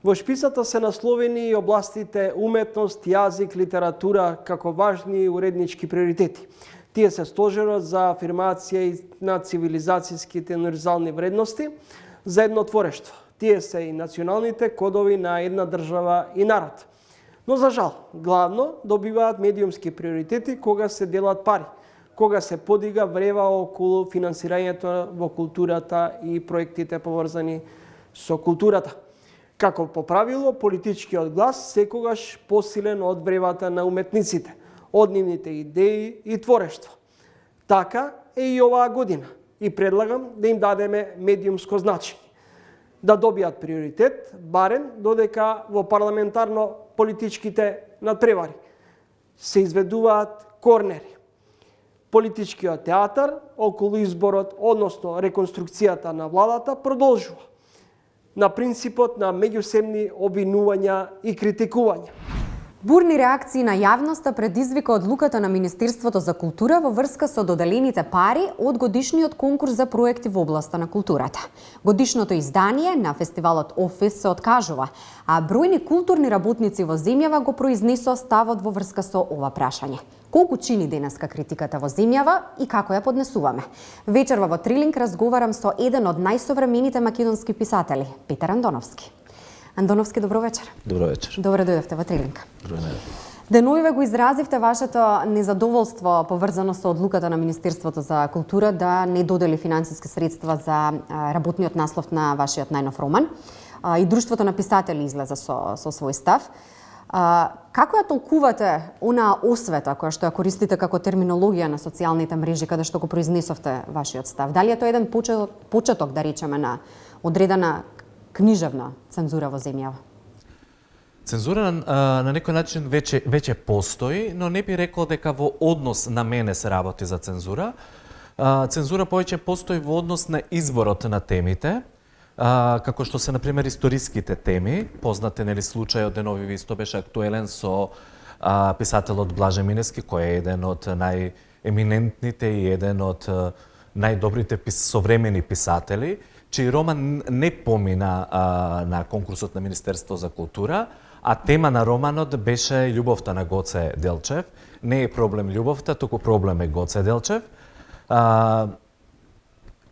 Во шписата се насловени и областите уметност, јазик, литература како важни уреднички приоритети. Тие се стожерот за афирмација на цивилизацијските универзални вредности за едно творештво. Тие се и националните кодови на една држава и народ. Но за жал, главно добиваат медиумски приоритети кога се делат пари, кога се подига врева околу финансирањето во културата и проектите поврзани со културата. Како по правило, политичкиот глас секогаш посилен од вревата на уметниците, од нивните идеи и творештво. Така е и оваа година и предлагам да им дадеме медиумско значење. Да добијат приоритет, барем додека во парламентарно-политичките надпревари се изведуваат корнери. Политичкиот театар околу изборот, односно реконструкцијата на владата, продолжува на принципот на меѓусебни обвинувања и критикувања. Бурни реакции на јавноста предизвика одлуката на Министерството за култура во врска со доделените пари од годишниот конкурс за проекти во областа на културата. Годишното издание на фестивалот Офис се откажува, а бројни културни работници во земјава го произнесоа ставот во врска со ова прашање. Колку чини денеска критиката во земјава и како ја поднесуваме? Вечерва во Трилинг разговарам со еден од најсовремените македонски писатели, Петар Андоновски. Андоновски, добро вечер. Добро вечер. Добре дојдовте во Трилинг. Добро вечер. Деновиве го изразивте вашето незадоволство поврзано со одлуката на Министерството за култура да не додели финансиски средства за работниот наслов на вашиот најнов роман. И Друштвото на писатели излезе со свој став. Како ја толкувате онаа освета која што ја користите како терминологија на социјалните мрежи каде што го произнесовте вашиот став? Дали е тоа еден почеток, да речеме, на одредена книжевна цензура во земјава? Цензура на некој начин веќе постои, но не би рекол дека во однос на мене се работи за цензура. Цензура повеќе постои во однос на изборот на темите, како што се, например, историските теми. Познате, нели, случајот деновиве исто беше актуелен со писателот Блаже Минески, кој е еден од најеминентните и еден од најдобрите современи писатели, чиј роман не помина на конкурсот на Министерство за култура, а тема на романот беше љубовта на Гоце Делчев. Не е проблем љубовта, туку проблем е Гоце Делчев.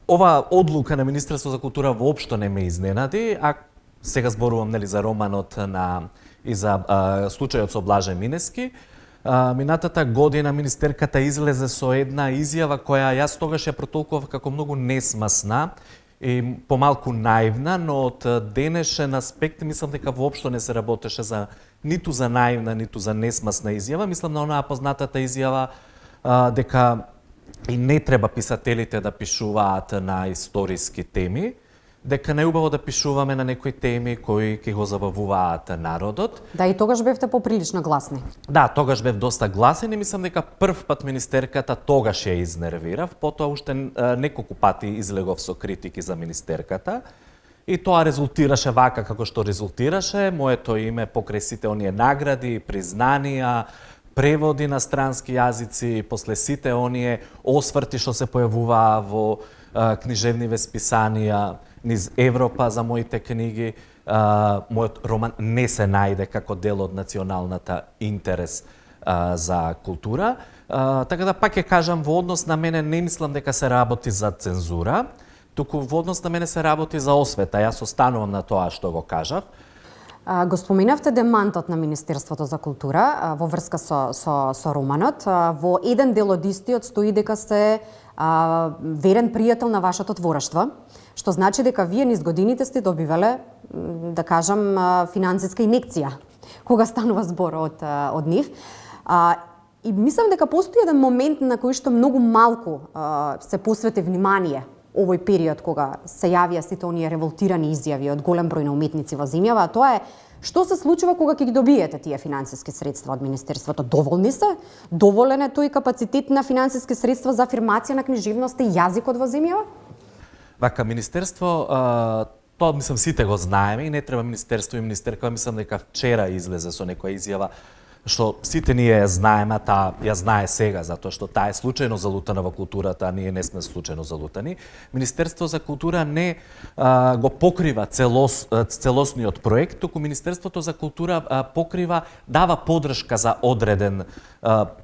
Ова одлука на Министерство за култура воопшто не ме изненади, а сега зборувам, нели, за романот и за случајот со Блаже Минески. Минатата година министерката излезе со една изјава која јас тогаш ја протолкував како многу несмасна и помалку наивна, но од денешен аспект мислам дека воопшто не се работеше ниту за наивна, ниту за несмасна изјава. Мислам на онаа познатата изјава дека и не треба писателите да пишуваат на историски теми, дека најубаво да пишуваме на некои теми кои ќе го забавуваат народот. Да, и тогаш бевте поприлично гласни. Да, тогаш бев доста гласен и мислам дека прв пат министерката тогаш ја изнервирав, потоа уште неколку пати излегов со критики за министерката и тоа резултираше вака како што резултираше. Моето име покрај сите оние награди, признанија, преводи на странски јазици, после сите оние осврти што се појавуваа во книжевни списанија низ Европа за моите книги, мојот роман не се најде како дел од националната интерес за култура. Така да пак ќе кажам, во однос на мене не мислам дека се работи за цензура, туку во однос на мене се работи за освета. Јас останувам на тоа што го кажав. Го споменавте демантот на Министерството за култура во врска со романот. Во еден дел од истиот стои дека сте верен пријател на вашето творештво, што значи дека вие низ годините сте добивале, да кажам, финансиска инекција кога станува збор од нив. И мислам дека постои еден момент на кој што многу малку се посвети внимание овој период кога се јавија сите оние револтирани изјави од голем број на уметници во земјава, а тоа е што се случува кога ќе ги добиете тие финансиски средства од Министерството? Доволни се? Доволен е тој капацитет на финансиски средства за афирмација на книжевноста и јазикот во земјава? Вака, Министерство, тоа мислам сите го знаеме и не треба Министерство и министерка, мислам дека вчера излезе со некоја изјава што сите ние ја знаеме, таа ја знае сега, затоа што таа е случајно залутана во културата, а ние не сме случајно залутани. Министерство за култура не го покрива целосниот проект, туку Министерството за култура покрива, дава поддршка за одреден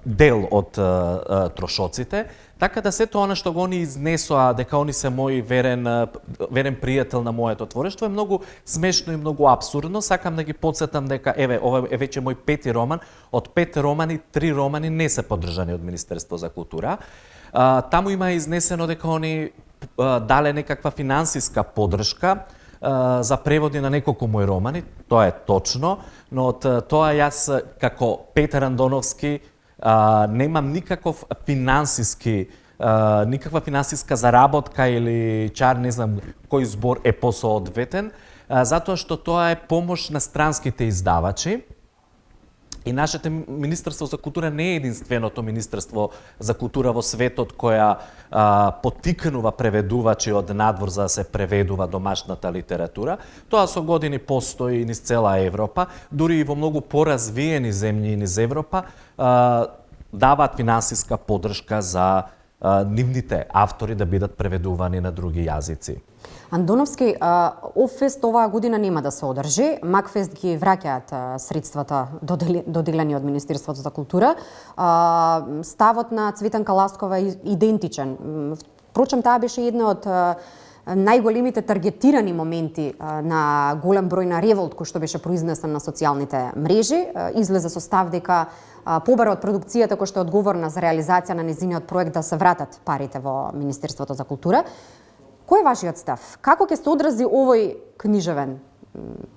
дел од трошоците, така да сето она што го они изнесоа, дека они се мој верен пријател на моето творештво, е многу смешно и многу апсурдно. Сакам да ги потсетам дека еве ова е веќе мој 5-ти роман, од 5 романи 3 романи не се поддржани од Министерство за култура. Таму има изнесено дека они дале некаква финансиска поддршка за преводи на неколку мои романи, тоа е точно, но од тоа јас како Петар Андоновски немам никаква финансиска заработка или чар, не знам кој збор е посоодветен, затоа што тоа е помош на странските издавачи. И нашето Министерство за култура не е единственото Министерство за култура во светот која поттикнува преведувачи од надвор за да се преведува домашната литература. Тоа со години постои низ цела Европа, дури и во многу поразвиени земји низ Европа даваат финансиска поддршка за нивните автори да бидат преведувани на други јазици. Андоновски, Оффест оваа година нема да се одржи. Макфест ги враќаат средствата доделени од Министерството за култура. Ставот на Цветанка Ласкова е идентичен. Впрочем, таа беше една од најголемите таргетирани моменти на голем број на револт кој што беше произнесен на социјалните мрежи. Излезе со став дека побара од продукцијата кој што е одговорна за реализација на незиниот проект да се вратат парите во Министерството за култура. Кој е вашиот став? Како ќе се одрази овој книжевен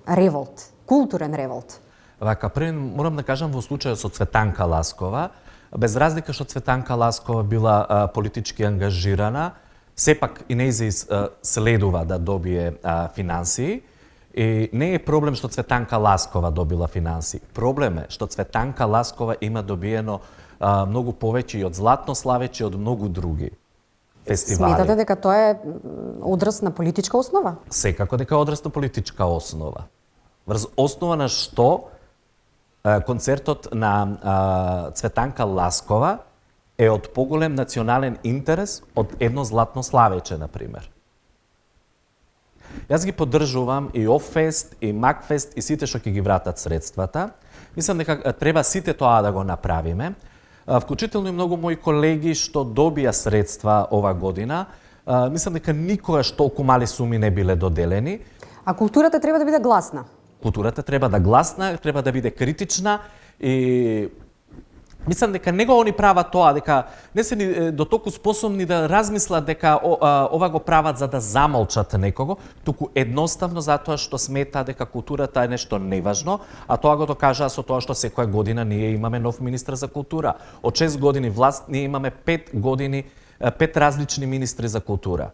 револт, културен револт? Вака, први морам да кажам во случајот со Цветанка Ласкова, без разлика што Цветанка Ласкова била политички ангажирана, сепак и нејзе следува да добие финансии. И не е проблем што Цветанка Ласкова добила финансии. Проблем е што Цветанка Ласкова има добиено многу повеќе и од Златно славече, од многу други фестивали. Сметате дека тоа е одраз на политичка основа? Секако дека е одраз на политичка основа. Врз основа на што концертот на Цветанка Ласкова е од поголем национален интерес од едно Златно славече, например. Јас ги поддржувам и Оффест, и Макфест, и сите што ќе ги вратат средствата. Мислам дека треба сите тоа да го направиме. Вклучително и многу мои колеги што добија средства ова година, мислам дека никогаш толку мали суми не биле доделени. А културата треба да биде гласна. Културата треба да гласна, треба да биде критична и мислам дека него они прават тоа, дека не се ни до толку способни да размислат дека ова го прават за да замолчат некого, туку едноставно затоа што смета дека културата е нешто неважно, а тоа го докажаа со тоа што секоја година ние имаме нов министар за култура. Од 6 години власт ние имаме 5 различни министри за култура.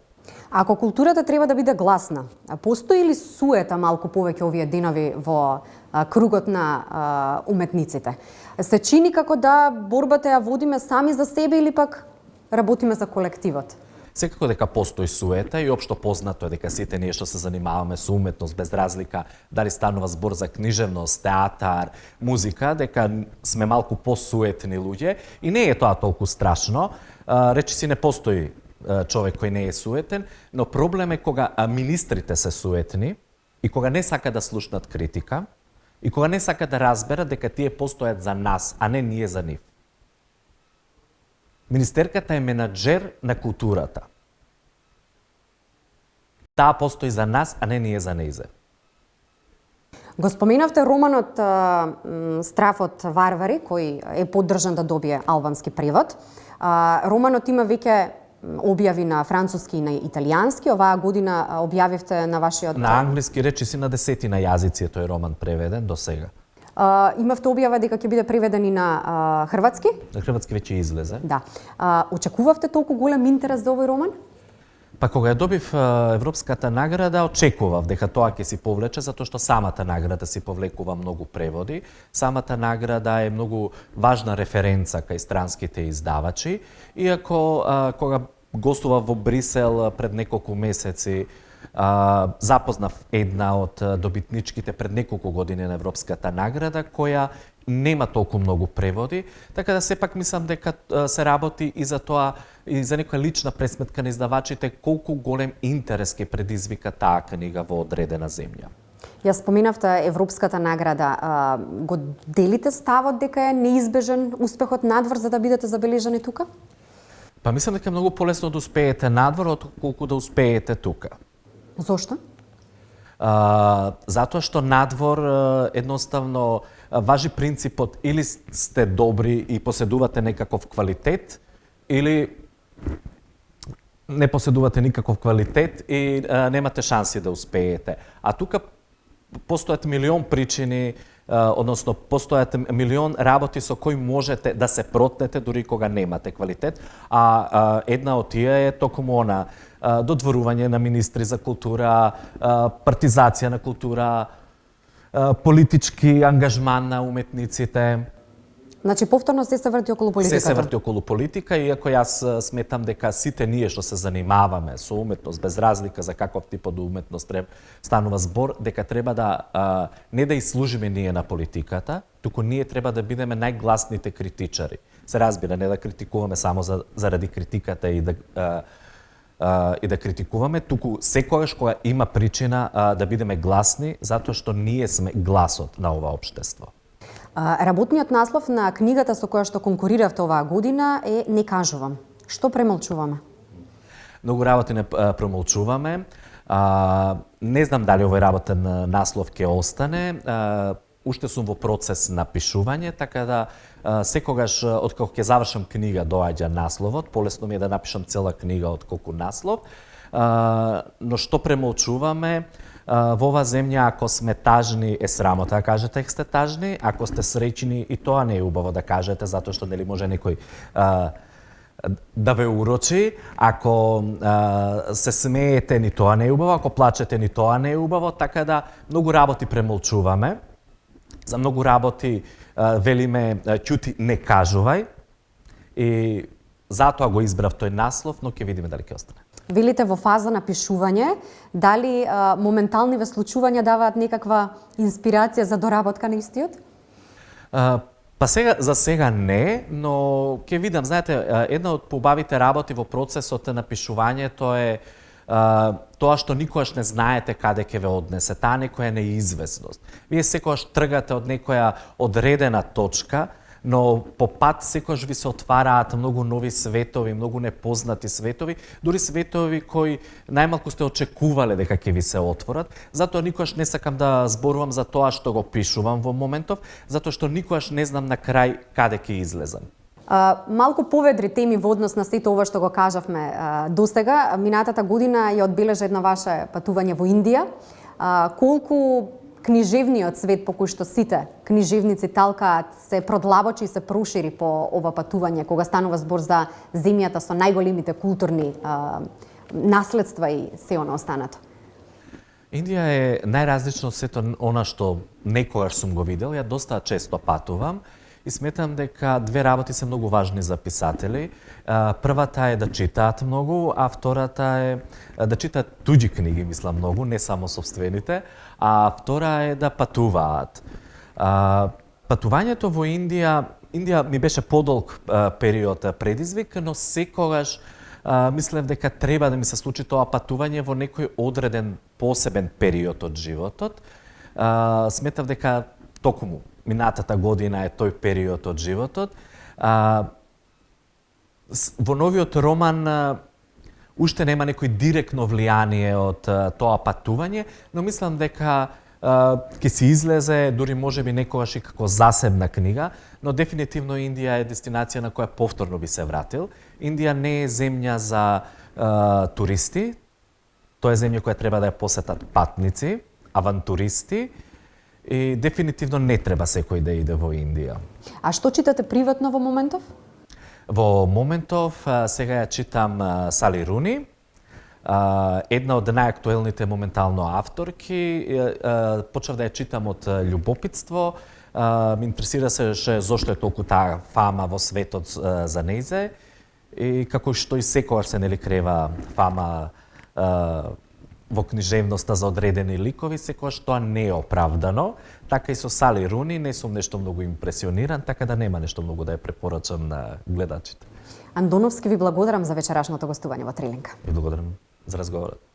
Ако културата треба да биде гласна, постои ли суета малку повеќе овие денови во кругот на уметниците? Се чини како да борбата ја водиме сами за себе или пак работиме за колективот? Секако дека постои суета и општо познато е дека сите ние што се занимаваме со уметност, без разлика дали станува збор за книжевност, театар, музика, дека сме малку посуетни луѓе и не е тоа толку страшно. Речиси не постои човек кој не е суетен, но проблем е кога министрите се суетни и кога не сака да слушнат критика и кога не сака да разберат дека тие постојат за нас, а не ние за нив. Министерката е менаџер на културата. Таа постои за нас, а не ние за нејзе. Го споменавте романот Страф од варвари, кој е поддржан да добие албански превод. Романот има веќе објави на француски и на италијански. Оваа година објавивте на вашиот... На англиски речиси на 10 јазици е тој роман преведен до сега. Имавте објава дека ќе биде преведен и на хрватски? На хрватски веќе излезе. Да. Очекувавте толку голем интерес за овој роман? Па кога ја добив Европската награда, очекував дека тоа ќе си повлече, затоа што самата награда си повлекува многу преводи. Самата награда е многу важна референца кај странските издавачи. Иако кога гостував во Брисел пред неколку месеци Запознав една од добитничките пред неколку години на Европската награда, која нема толку многу преводи, така да сепак мислам дека се работи и за тоа, и за некоја лична пресметка на издавачите, колку голем интерес ќе предизвика таа книга во одредена земја. Ја споменавте Европската награда. Го делите ставот дека е неизбежен успехот надвор за да бидете забележани тука? Па мислам дека е многу полесно да успеете надвор отколку да успеете тука. Зошто? Затоа што надвор едноставно важи принципот или сте добри и поседувате некаков квалитет, или не поседувате никаков квалитет и немате шанси да успеете. А тука постојат милион причини, односно постојат милион работи со кои можете да се протнете дури кога немате квалитет, а една од тие е токму она додворување на министри за култура, партизација на култура, политички ангажман на уметниците. Значи повторно се врти околу политиката. Се врти околу политика, иако јас сметам дека сите ние што се занимаваме со уметност, без разлика за каков тип од уметност станува збор, дека треба да не да изслужиме ние на политиката, туку ние треба да бидеме најгласните критичари. Се разбира, не да критикуваме само заради критиката и да критикуваме, туку секогаш кога има причина да бидеме гласни, затоа што ние сме гласот на ова општество. Работниот наслов на книгата со која што конкуриравте оваа година е "Не кажувам". Што премолчуваме? Многу работи не премолчуваме. Не знам дали овој работен наслов ќе остане. Уште сум во процес на пишување, така да секогаш откако ќе завршам книга доаѓа насловот, полесно ми е да напишам цела книга отколку наслов. Но што премолчуваме? Во оваа земја, ако сме тажни, е срамота да кажете дека сте тажни, ако сте среќни, и тоа не е убаво да кажете, затоа што нели може некој да ве урочи. Ако се смеете, ни тоа не е убаво, ако плачете, ни тоа не е убаво, така да многу работи премолчуваме. За многу работи велиме ќути, не кажувај, и затоа го избрав тој наслов, но ќе видиме дали ќе остане. Велите во фаза на пишување, дали моменталниве случувања даваат некаква инспирација за доработка на истиот? Па за сега не, но ќе видам, знаете, една од побавите работи во процесот на пишувањето е тоа што никогаш не знаете каде ќе ве однесе, таа некоја неизвестност. Вие секогаш тргате од некоја одредена точка, но по пат секогаш ви се отвараат многу нови светови, многу непознати светови, дури светови кои најмалку сте очекувале дека ќе ви се отворат. Затоа никогаш не сакам да зборувам за тоа што го пишувам во моментов, затоа што никогаш не знам на крај каде ќе излезам. Малку поведри теми во однос на сето ова што го кажавме достега. Минатата година ја одбележа едно ваше патување во Индија. Колку книжевниот свет по кој што сите книжевници талкаат се продлабочи и се прошири по ова патување, кога станува збор за земјата со најголемите културни наследства и се она останато? Индија е најразлично од сето она што некогаш сум го видел. Ја доста често патувам и сметам дека две работи се многу важни за писатели. Првата е да читаат многу, а втората е да читаат туѓи книги, мислам многу, не само собствените, а втора е да патуваат. Патувањето во Индија ми беше подолг период предизвик, но секогаш мислев дека треба да ми се случи тоа патување во некој одреден посебен период од животот. Сметав дека токму минатата година е тој период од животот. Во новиот роман уште нема некој директно влијание од тоа патување, но мислам дека ќе се излезе, дури можеби некогаш и како засебна книга, но дефинитивно Индија е дестинација на која повторно би се вратил. Индија не е земја за туристи, тоа е земја која треба да ја посетат патници, авантуристи, и дефинитивно не треба секој да иде во Индија. А што читате приватно во моментов? Во моментов сега ја читам Сали Руни, една од најактуелните моментално авторки. Почнав да ја читам од љубопитство. Ме интересира се зошто е толку таа фама во светот за нејзе, и како што и секогаш се нели крева фама во книжевноста за одредени ликови, секогаш тоа не е оправдано. Така и со Сали Руни не сум нешто многу импресиониран, така да нема нешто многу да ја препорачам на гледачите. Андоновски, ви благодарам за вечерашното гостување во Трилинка. И благодарам за разговорот.